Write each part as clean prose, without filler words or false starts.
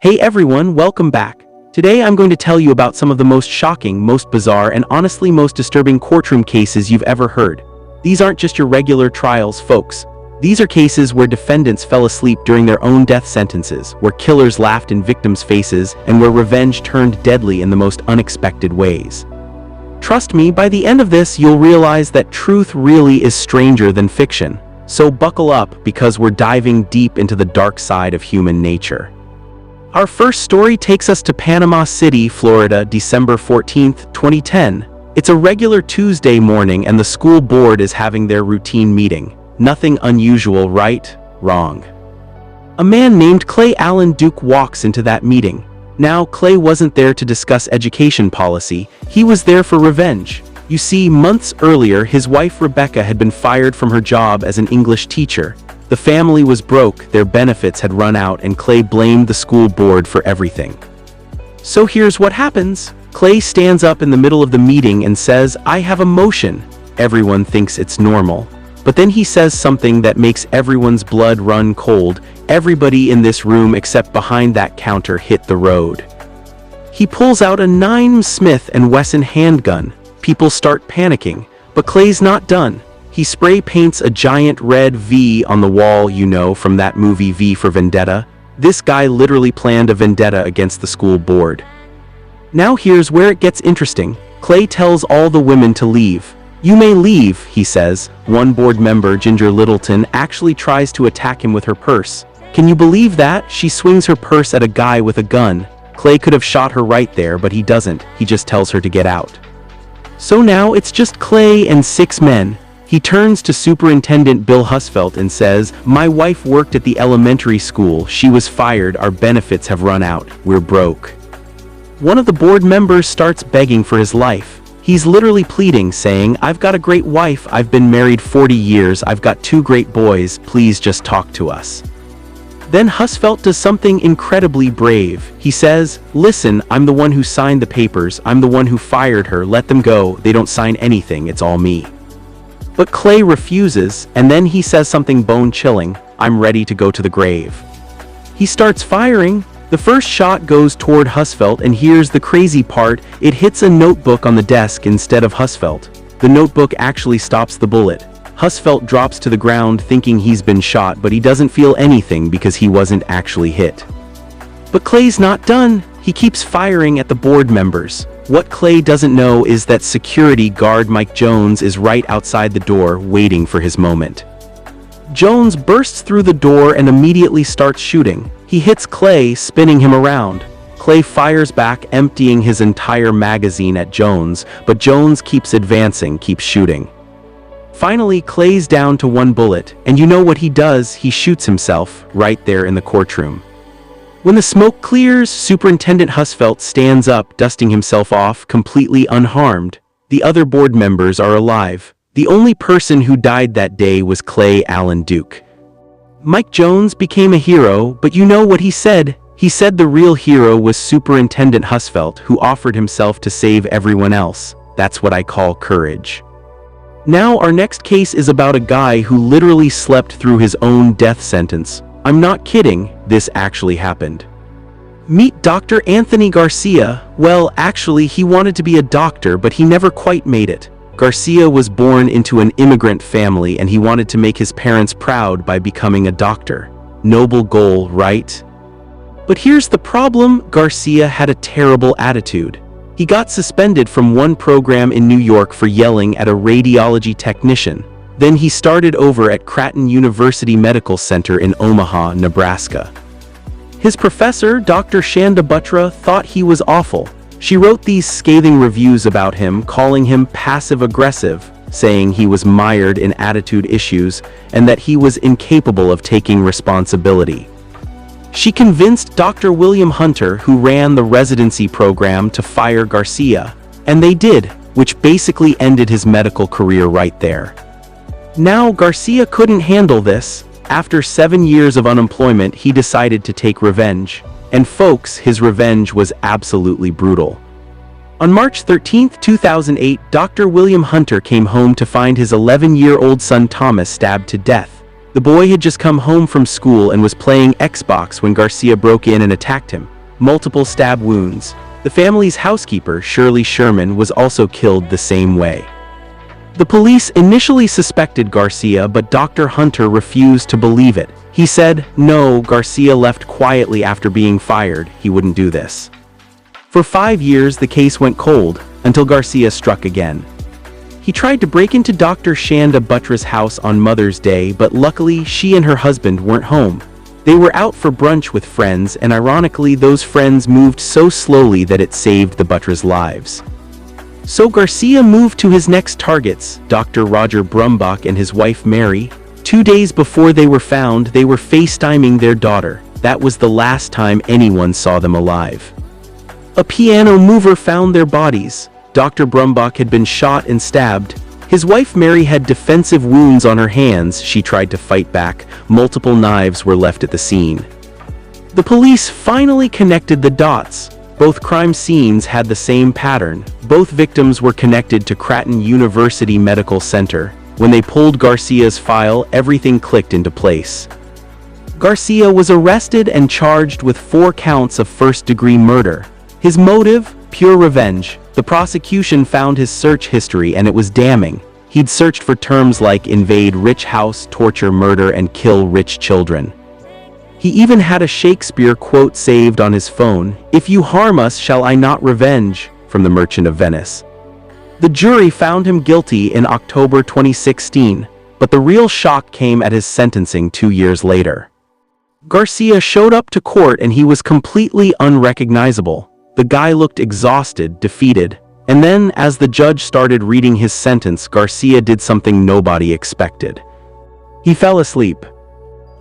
Hey everyone, welcome back. Today I'm going to tell you about some of the most shocking, most bizarre, and honestly most disturbing courtroom cases you've ever heard. These aren't just your regular trials, folks. These are cases where defendants fell asleep during their own death sentences, where killers laughed in victims' faces, and where revenge turned deadly in the most unexpected ways. Trust me, by the end of this you'll realize that truth really is stranger than fiction. So buckle up, because we're diving deep into the dark side of human nature. Our first story takes us to Panama City, Florida, December 14, 2010. It's a regular Tuesday morning and the school board is having their routine meeting. Nothing unusual, right? Wrong. A man named Clay Allen Duke walks into that meeting. Now, Clay wasn't there to discuss education policy, he was there for revenge. You see, months earlier, his wife Rebecca had been fired from her job as an English teacher. The family was broke, their benefits had run out, and Clay blamed the school board for everything. So here's what happens. Clay stands up in the middle of the meeting and says, "I have a motion." Everyone thinks it's normal. But then he says something that makes everyone's blood run cold. Everybody in this room except behind that counter hit the road. He pulls out a 9mm Smith & Wesson handgun. People start panicking, but Clay's not done. He spray paints a giant red V on the wall, you know, from that movie V for Vendetta. This guy literally planned a vendetta against the school board. Now here's where it gets interesting. Clay tells all the women to leave. "You may leave," he says. One board member, Ginger Littleton, actually tries to attack him with her purse. Can you believe that? She swings her purse at a guy with a gun. Clay could have shot her right there, but he doesn't. He just tells her to get out. So now it's just Clay and 6 men. He turns to Superintendent Bill Husfeldt and says, "My wife worked at the elementary school. She was fired. Our benefits have run out. We're broke." One of the board members starts begging for his life. He's literally pleading, saying, "I've got a great wife. I've been married 40 years. I've got 2 great boys. Please just talk to us." Then Husfeldt does something incredibly brave. He says, "Listen, I'm the one who signed the papers. I'm the one who fired her. Let them go. They don't sign anything. It's all me." But Clay refuses, and then he says something bone-chilling, "I'm ready to go to the grave." He starts firing. The first shot goes toward Husfeldt, and here's the crazy part, it hits a notebook on the desk instead of Husfeldt. The notebook actually stops the bullet. Husfeldt drops to the ground thinking he's been shot, but he doesn't feel anything because he wasn't actually hit. But Clay's not done. He keeps firing at the board members. What Clay doesn't know is that security guard Mike Jones is right outside the door waiting for his moment. Jones bursts through the door and immediately starts shooting. He hits Clay, spinning him around. Clay fires back, emptying his entire magazine at Jones, but Jones keeps advancing, keeps shooting. Finally, Clay's down to 1 bullet, and you know what he does? He shoots himself, right there in the courtroom. When the smoke clears, Superintendent Husfeldt stands up, dusting himself off, completely unharmed. The other board members are alive. The only person who died that day was Clay Allen Duke. Mike Jones became a hero, but you know what he said? He said the real hero was Superintendent Husfeldt, who offered himself to save everyone else. That's what I call courage. Now our next case is about a guy who literally slept through his own death sentence. I'm not kidding, this actually happened. Meet Dr. Anthony Garcia. Well, actually, he wanted to be a doctor, but he never quite made it. Garcia was born into an immigrant family and he wanted to make his parents proud by becoming a doctor. Noble goal, right? But here's the problem, Garcia had a terrible attitude. He got suspended from one program in New York for yelling at a radiology technician. Then he started over at Creighton University Medical Center in Omaha, Nebraska. His professor, Dr. Shanda Buttra, thought he was awful. She wrote these scathing reviews about him, calling him passive-aggressive, saying he was mired in attitude issues and that he was incapable of taking responsibility. She convinced Dr. William Hunter, who ran the residency program, to fire Garcia, and they did, which basically ended his medical career right there. Now, Garcia couldn't handle this. After 7 years of unemployment, he decided to take revenge. And folks, his revenge was absolutely brutal. On March 13, 2008, Dr. William Hunter came home to find his 11-year-old son Thomas stabbed to death. The boy had just come home from school and was playing Xbox when Garcia broke in and attacked him. multiple stab wounds. The family's housekeeper, Shirley Sherman, was also killed the same way. The police initially suspected Garcia, but Dr. Hunter refused to believe it. He said, "No, Garcia left quietly after being fired. He wouldn't do this." For 5 years, the case went cold, until Garcia struck again. He tried to break into Dr. Shanda Buttra's house on Mother's Day, but luckily she and her husband weren't home. They were out for brunch with friends, and ironically, those friends moved so slowly that it saved the Buttra's lives. So Garcia moved to his next targets, Dr. Roger Brumbach and his wife Mary. 2 days before they were found, they were FaceTiming their daughter. That was the last time anyone saw them alive. A piano mover found their bodies. Dr. Brumbach had been shot and stabbed. His wife Mary had defensive wounds on her hands. She tried to fight back. Multiple knives were left at the scene. The police finally connected the dots. Both crime scenes had the same pattern. Both victims were connected to Creighton University Medical Center. When they pulled Garcia's file, everything clicked into place. Garcia was arrested and charged with 4 counts of first-degree murder. His motive? Pure revenge. The prosecution found his search history, and it was damning. He'd searched for terms like invade rich house, torture, murder, and kill rich children. He even had a Shakespeare quote saved on his phone, "If you harm us, shall I not revenge?" from The Merchant of Venice. The jury found him guilty in October 2016, but the real shock came at his sentencing 2 years later. Garcia showed up to court and he was completely unrecognizable. The guy looked exhausted, defeated, and then, as the judge started reading his sentence, Garcia did something nobody expected. He fell asleep.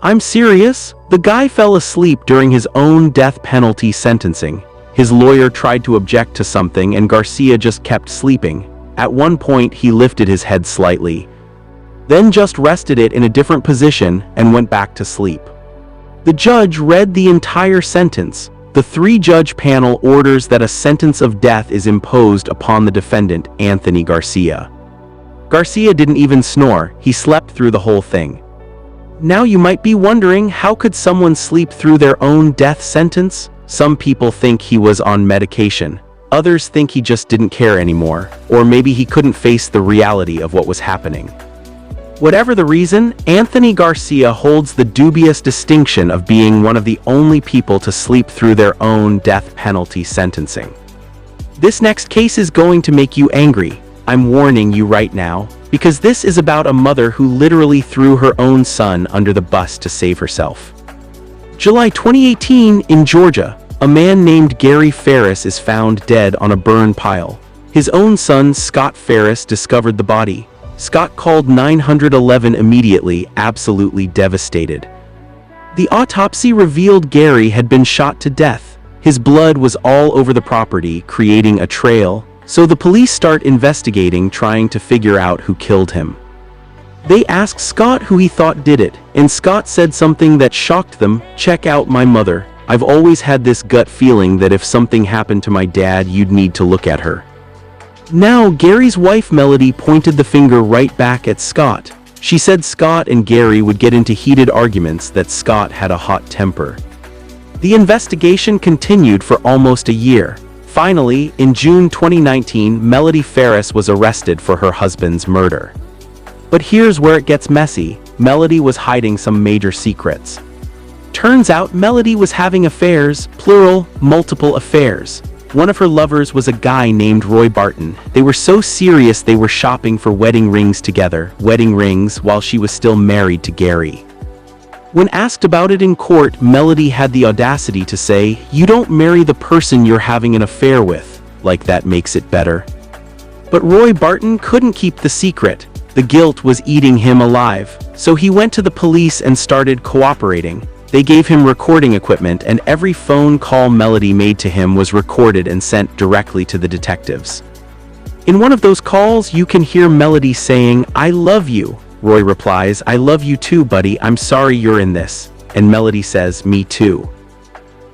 I'm serious? The guy fell asleep during his own death penalty sentencing. His lawyer tried to object to something and Garcia just kept sleeping. At one point, he lifted his head slightly, then just rested it in a different position and went back to sleep. The judge read the entire sentence. The 3-judge panel orders that a sentence of death is imposed upon the defendant, Anthony Garcia. Garcia didn't even snore. He slept through the whole thing. Now you might be wondering, how could someone sleep through their own death sentence? Some people think he was on medication. Others think he just didn't care anymore, or maybe he couldn't face the reality of what was happening. Whatever the reason, Anthony Garcia holds the dubious distinction of being one of the only people to sleep through their own death penalty sentencing. This next case is going to make you angry. I'm warning you right now, because this is about a mother who literally threw her own son under the bus to save herself. July 2018, in Georgia, a man named Gary Ferris is found dead on a burn pile. His own son, Scott Ferris, discovered the body. Scott called 911 immediately, absolutely devastated. The autopsy revealed Gary had been shot to death. His blood was all over the property, creating a trail, so the police start investigating, trying to figure out who killed him. They asked Scott who he thought did it, and Scott said something that shocked them. "Check out my mother. I've always had this gut feeling that if something happened to my dad, you'd need to look at her." Now, Gary's wife Melody pointed the finger right back at Scott. She said Scott and Gary would get into heated arguments, that Scott had a hot temper. The investigation continued for almost a year. Finally, in June 2019, Melody Ferris was arrested for her husband's murder. But here's where it gets messy. Melody was hiding some major secrets. Turns out Melody was having affairs, plural, multiple affairs. One of her lovers was a guy named Roy Barton. They were so serious they were shopping for wedding rings together, while she was still married to Gary. When asked about it in court, Melody had the audacity to say, "You don't marry the person you're having an affair with. Like that makes it better." But Roy Barton couldn't keep the secret. The guilt was eating him alive. So he went to the police and started cooperating. They gave him recording equipment, and every phone call Melody made to him was recorded and sent directly to the detectives. In one of those calls, you can hear Melody saying, "I love you." Roy replies, "I love you too, buddy. I'm sorry you're in this." And Melody says, "Me too."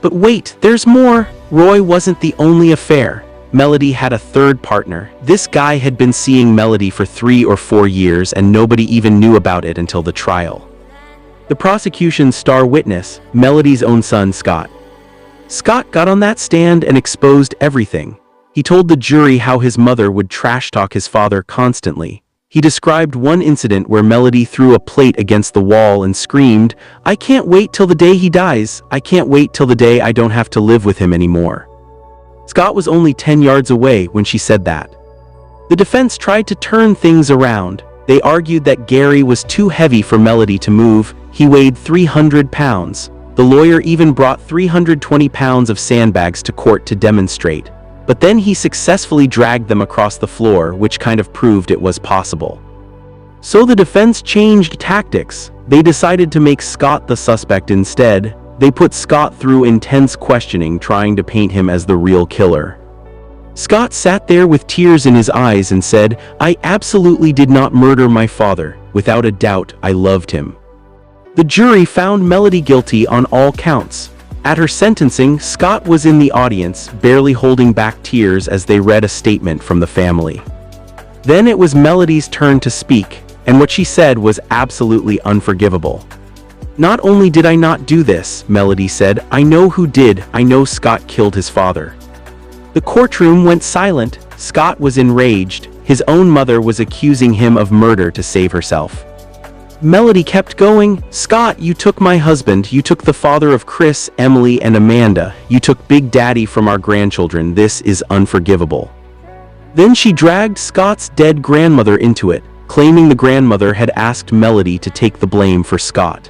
But wait, there's more. Roy wasn't the only affair. Melody had a third partner. This guy had been seeing Melody for 3 or 4 years, and nobody even knew about it until the trial. The prosecution's star witness, Melody's own son, Scott. Scott got on that stand and exposed everything. He told the jury how his mother would trash-talk his father constantly. He described one incident where Melody threw a plate against the wall and screamed, "I can't wait till the day he dies. I can't wait till the day I don't have to live with him anymore." Scott was only 10 yards away when she said that. The defense tried to turn things around. They argued that Gary was too heavy for Melody to move. He weighed 300 pounds. The lawyer even brought 320 pounds of sandbags to court to demonstrate. But then he successfully dragged them across the floor, which kind of proved it was possible. So the defense changed tactics. They decided to make Scott the suspect instead. They put Scott through intense questioning, trying to paint him as the real killer. Scott sat there with tears in his eyes and said, "I absolutely did not murder my father. Without a doubt, I loved him." The jury found Melody guilty on all counts. At her sentencing, Scott was in the audience, barely holding back tears as they read a statement from the family. Then it was Melody's turn to speak, and what she said was absolutely unforgivable. "Not only did I not do this," Melody said, "I know who did. I know Scott killed his father." The courtroom went silent. Scott was enraged. His own mother was accusing him of murder to save herself. Melody kept going, "Scott, you took my husband, you took the father of Chris, Emily, and Amanda, you took Big Daddy from our grandchildren. This is unforgivable." Then she dragged Scott's dead grandmother into it, claiming the grandmother had asked Melody to take the blame for Scott.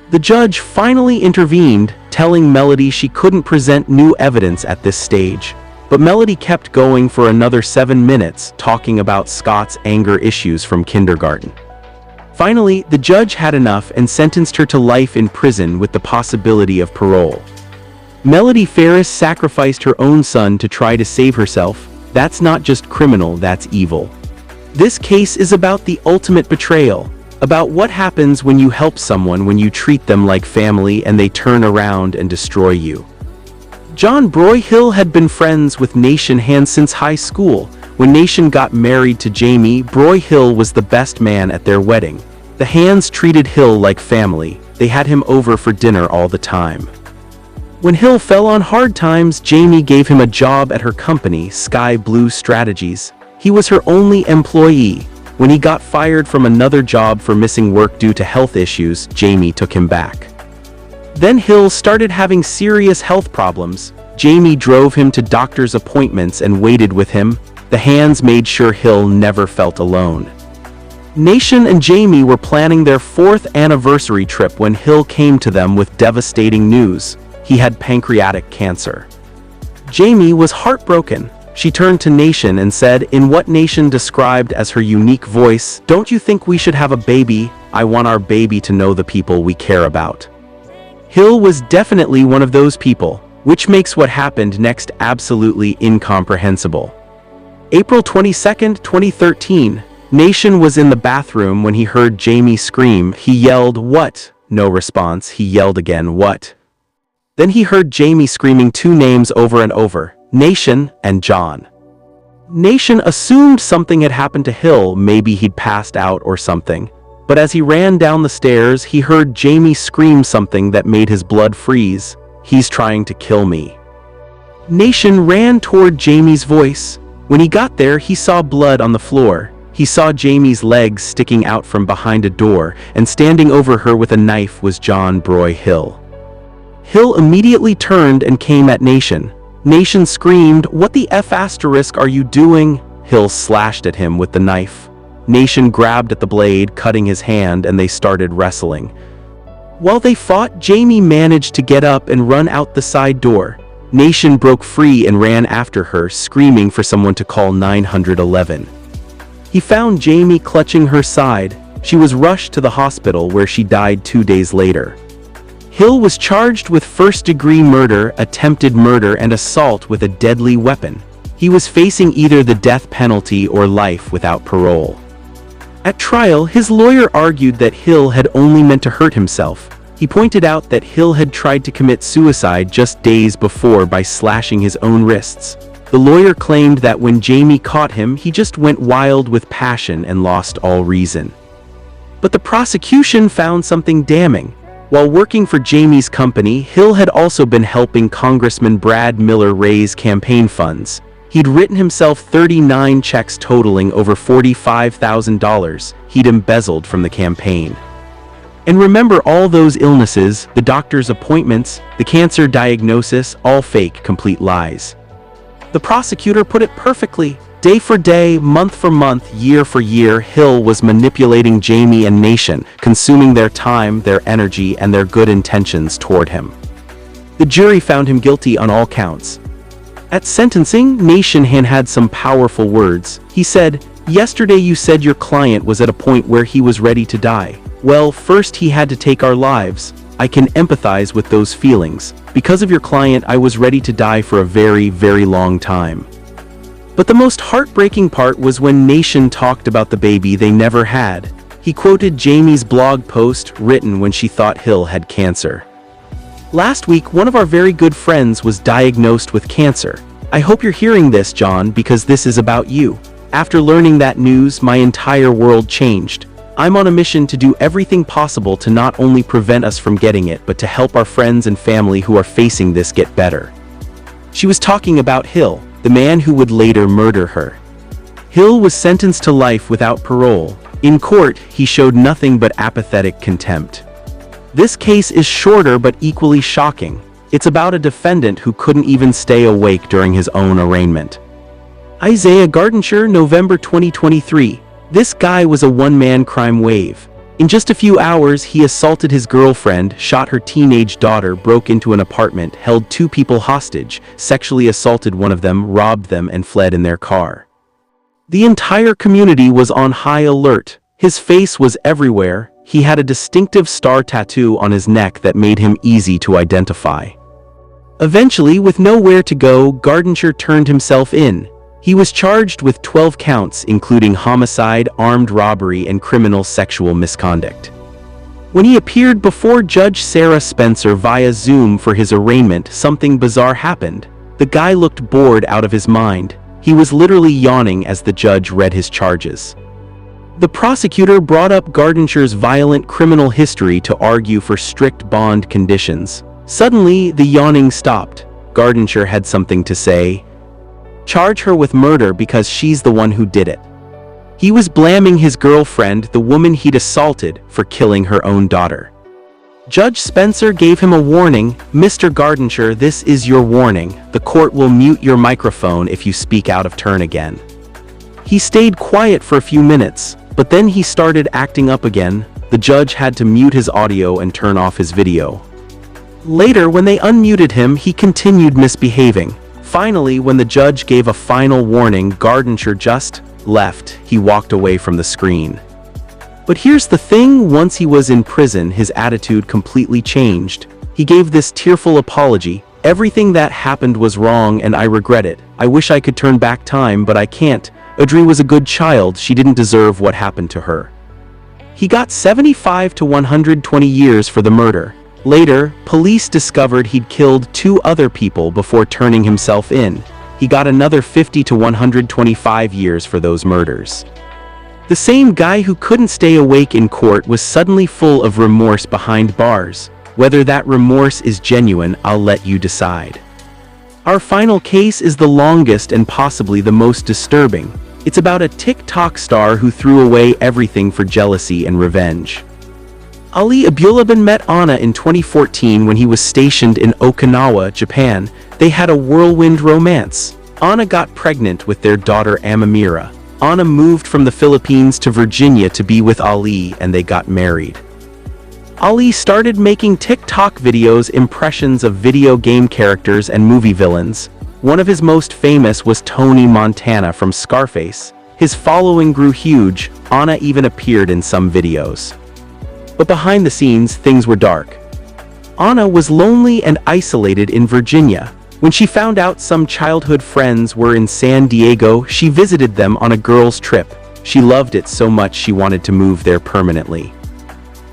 The judge finally intervened, telling Melody she couldn't present new evidence at this stage. But Melody kept going for another 7 minutes, talking about Scott's anger issues from kindergarten. Finally, the judge had enough and sentenced her to life in prison with the possibility of parole. Melody Ferris sacrificed her own son to try to save herself. That's not just criminal, that's evil. This case is about the ultimate betrayal, about what happens when you help someone, when you treat them like family and they turn around and destroy you. John Broyhill had been friends with Nation Hands since high school. When Nation got married to Jamie, Broyhill was the best man at their wedding. The Hands treated Hill like family. They had him over for dinner all the time. When Hill fell on hard times, Jamie gave him a job at her company, Sky Blue Strategies. He was her only employee. When he got fired from another job for missing work due to health issues, Jamie took him back. Then Hill started having serious health problems. Jamie drove him to doctor's appointments and waited with him. The Hands made sure Hill never felt alone. Nation and Jamie were planning their 4th anniversary trip when Hill came to them with devastating news. He had pancreatic cancer. Jamie was heartbroken. She turned to Nation and said, in what Nation described as her unique voice, "Don't you think we should have a baby? I want our baby to know the people we care about." Hill was definitely one of those people, which makes what happened next absolutely incomprehensible. April 22, 2013. Nation was in the bathroom when he heard Jamie scream. He yelled, "What?" No response. He yelled again, "What?" Then he heard Jamie screaming 2 names over and over, Nation and John. Nation assumed something had happened to Hill, maybe he'd passed out or something. But as he ran down the stairs, he heard Jamie scream something that made his blood freeze. "He's trying to kill me." Nation ran toward Jamie's voice. When he got there, he saw blood on the floor. He saw Jamie's legs sticking out from behind a door, and standing over her with a knife was John Broyhill. Hill immediately turned and came at Nation. Nation screamed, "What the F*** are you doing?" Hill slashed at him with the knife. Nation grabbed at the blade, cutting his hand, and they started wrestling. While they fought, Jamie managed to get up and run out the side door. Nation broke free and ran after her, screaming for someone to call 911. He found Jamie clutching her side. She was rushed to the hospital where she died 2 days later. Hill was charged with first-degree murder, attempted murder, and assault with a deadly weapon. He was facing either the death penalty or life without parole. At trial, his lawyer argued that Hill had only meant to hurt himself. He pointed out that Hill had tried to commit suicide just days before by slashing his own wrists. The lawyer claimed that when Jamie caught him, he just went wild with passion and lost all reason. But the prosecution found something damning. While working for Jamie's company, Hill had also been helping Congressman Brad Miller raise campaign funds. He'd written himself 39 checks totaling over $45,000 he'd embezzled from the campaign. And remember, all those illnesses, the doctor's appointments, the cancer diagnosis, all fake, complete lies. The prosecutor put it perfectly. Day for day, month for month, year for year, Hill was manipulating Jamie and Nation, consuming their time, their energy, and their good intentions toward him. The jury found him guilty on all counts. At sentencing, Nation had some powerful words. He said, "Yesterday you said your client was at a point where he was ready to die. Well, first he had to take our lives. I can empathize with those feelings. Because of your client, I was ready to die for a very, very long time." But the most heartbreaking part was when Nation talked about the baby they never had. He quoted Jamie's blog post written when she thought Hill had cancer. "Last week, one of our very good friends was diagnosed with cancer. I hope you're hearing this, John, because this is about you. After learning that news, my entire world changed. I'm on a mission to do everything possible to not only prevent us from getting it, but to help our friends and family who are facing this get better." She was talking about Hill, the man who would later murder her. Hill was sentenced to life without parole. In court, he showed nothing but apathetic contempt. This case is shorter but equally shocking. It's about a defendant who couldn't even stay awake during his own arraignment. Isaiah Gardensher, November 2023. This guy was a one-man crime wave. In just a few hours, he assaulted his girlfriend, shot her teenage daughter, broke into an apartment, held 2 people hostage, sexually assaulted one of them, robbed them, and fled in their car. The entire community was on high alert. His face was everywhere. He had a distinctive star tattoo on his neck that made him easy to identify. Eventually, with nowhere to go, Gardensher turned himself in. He was charged with 12 counts, including homicide, armed robbery, and criminal sexual misconduct. When he appeared before Judge Sarah Spencer via Zoom for his arraignment, something bizarre happened. The guy looked bored out of his mind. He was literally yawning as the judge read his charges. The prosecutor brought up Gardensher's violent criminal history to argue for strict bond conditions. Suddenly, the yawning stopped. Gardensher had something to say. "Charge her with murder because she's the one who did it." He was blaming his girlfriend, the woman he'd assaulted, for killing her own daughter. Judge Spencer gave him a warning. "Mr. Gardensher, this is your warning. The court will mute your microphone if you speak out of turn again." He stayed quiet for a few minutes, but then he started acting up again. The judge had to mute his audio and turn off his video. Later, when they unmuted him, he continued misbehaving. Finally, when the judge gave a final warning, Gardensher just left. He walked away from the screen. But here's the thing, once he was in prison, his attitude completely changed. He gave this tearful apology. "Everything that happened was wrong and I regret it. I wish I could turn back time, but I can't. Audrey was a good child. She didn't deserve what happened to her." He got 75 to 120 years for the murder. Later, police discovered he'd killed 2 other people before turning himself in. He got another 50 to 125 years for those murders. The same guy who couldn't stay awake in court was suddenly full of remorse behind bars. Whether that remorse is genuine, I'll let you decide. Our final case is the longest and possibly the most disturbing. It's about a TikTok star who threw away everything for jealousy and revenge. Ali Abulabin met Anna in 2014 when he was stationed in Okinawa, Japan. They had a whirlwind romance. Anna got pregnant with their daughter Amamira. Anna moved from the Philippines to Virginia to be with Ali, and they got married. Ali started making TikTok videos, impressions of video game characters and movie villains. One of his most famous was Tony Montana from Scarface. His following grew huge. Anna even appeared in some videos. But behind the scenes, things were dark. Anna was lonely and isolated in Virginia. When she found out some childhood friends were in San Diego, she visited them on a girls' trip. She loved it so much she wanted to move there permanently.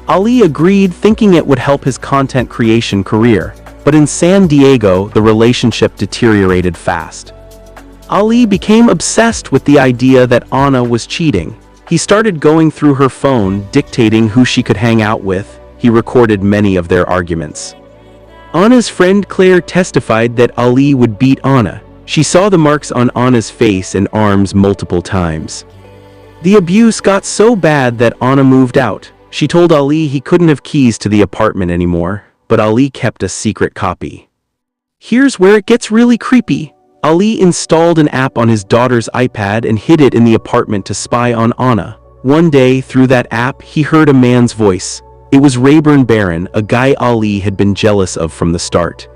Ali agreed, thinking it would help his content creation career. But in San Diego, the relationship deteriorated fast. Ali became obsessed with the idea that Anna was cheating. He started going through her phone, dictating who she could hang out with. he recorded many of their arguments. Anna's friend Claire testified that Ali would beat Anna. She saw the marks on Anna's face and arms multiple times. The abuse got so bad that Anna moved out. She told Ali he couldn't have keys to the apartment anymore, but Ali kept a secret copy. Here's where it gets really creepy. Ali installed an app on his daughter's iPad and hid it in the apartment to spy on Anna. One day, through that app, he heard a man's voice. It was Rayburn Barron, a guy Ali had been jealous of from the start.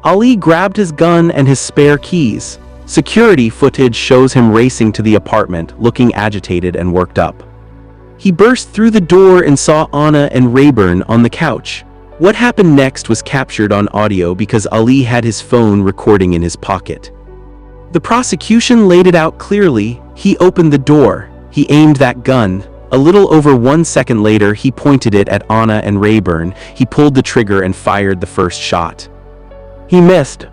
Ali grabbed his gun and his spare keys. Security footage shows him racing to the apartment, looking agitated and worked up. He burst through the door and saw Anna and Rayburn on the couch. What happened next was captured on audio because Ali had his phone recording in his pocket. The prosecution laid it out clearly. He opened the door. He aimed that gun. A little over 1 second later, he pointed it at Anna and Rayburn. He pulled the trigger and fired the first shot. He missed.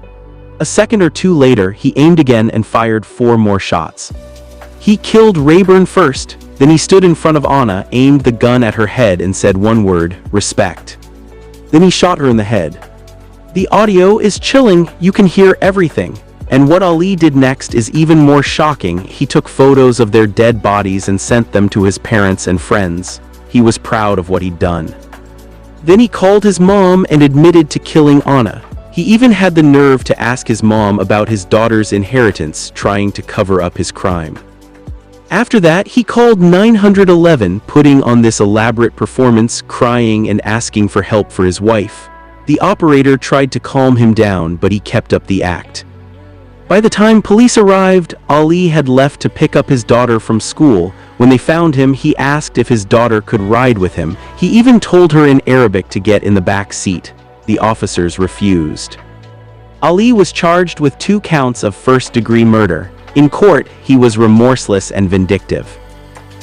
A second or two later, he aimed again and fired 4 more shots. He killed Rayburn first, then he stood in front of Anna, aimed the gun at her head and said one word, "Respect." Then he shot her in the head. The audio is chilling, you can hear everything. And what Ali did next is even more shocking. He took photos of their dead bodies and sent them to his parents and friends. He was proud of what he'd done. Then he called his mom and admitted to killing Anna. He even had the nerve to ask his mom about his daughter's inheritance, trying to cover up his crime. After that, he called 911, putting on this elaborate performance, crying and asking for help for his wife. The operator tried to calm him down, but he kept up the act. By the time police arrived, Ali had left to pick up his daughter from school. When they found him, he asked if his daughter could ride with him. He even told her in Arabic to get in the back seat. The officers refused. Ali was charged with 2 counts of first-degree murder. In court, he was remorseless and vindictive.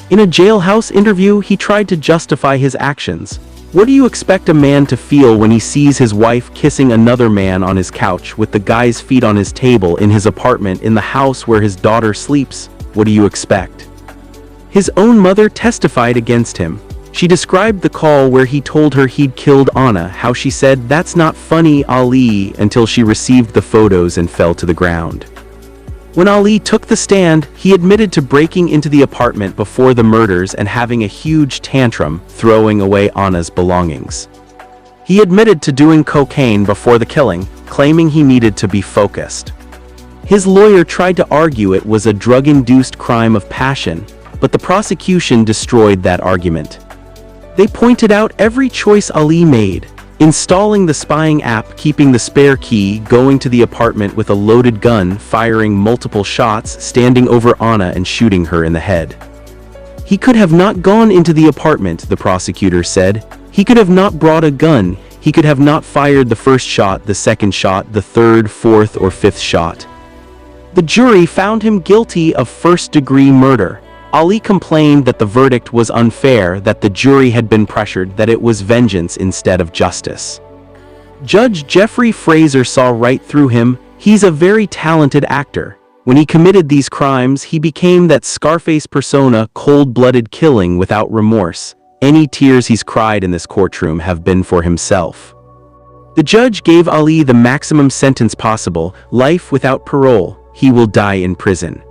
In a jailhouse interview, he tried to justify his actions. What do you expect a man to feel when he sees his wife kissing another man on his couch with the guy's feet on his table in his apartment in the house where his daughter sleeps? What do you expect? His own mother testified against him. She described the call where he told her he'd killed Anna, how she said, "That's not funny, Ali," until she received the photos and fell to the ground. When Ali took the stand, he admitted to breaking into the apartment before the murders and having a huge tantrum, throwing away Anna's belongings. He admitted to doing cocaine before the killing, claiming he needed to be focused. His lawyer tried to argue it was a drug-induced crime of passion, but the prosecution destroyed that argument. They pointed out every choice Ali made: installing the spying app, keeping the spare key, going to the apartment with a loaded gun, firing multiple shots, standing over Anna and shooting her in the head. He could have not gone into the apartment, the prosecutor said. He could have not brought a gun. He could have not fired the first shot, the second shot, the third, fourth, or fifth shot. The jury found him guilty of first-degree murder. Ali complained that the verdict was unfair, that the jury had been pressured, that it was vengeance instead of justice. Judge Jeffrey Fraser saw right through him. He's a very talented actor. When he committed these crimes, he became that Scarface persona, cold-blooded killing without remorse. Any tears he's cried in this courtroom have been for himself. The judge gave Ali the maximum sentence possible, life without parole. He will die in prison.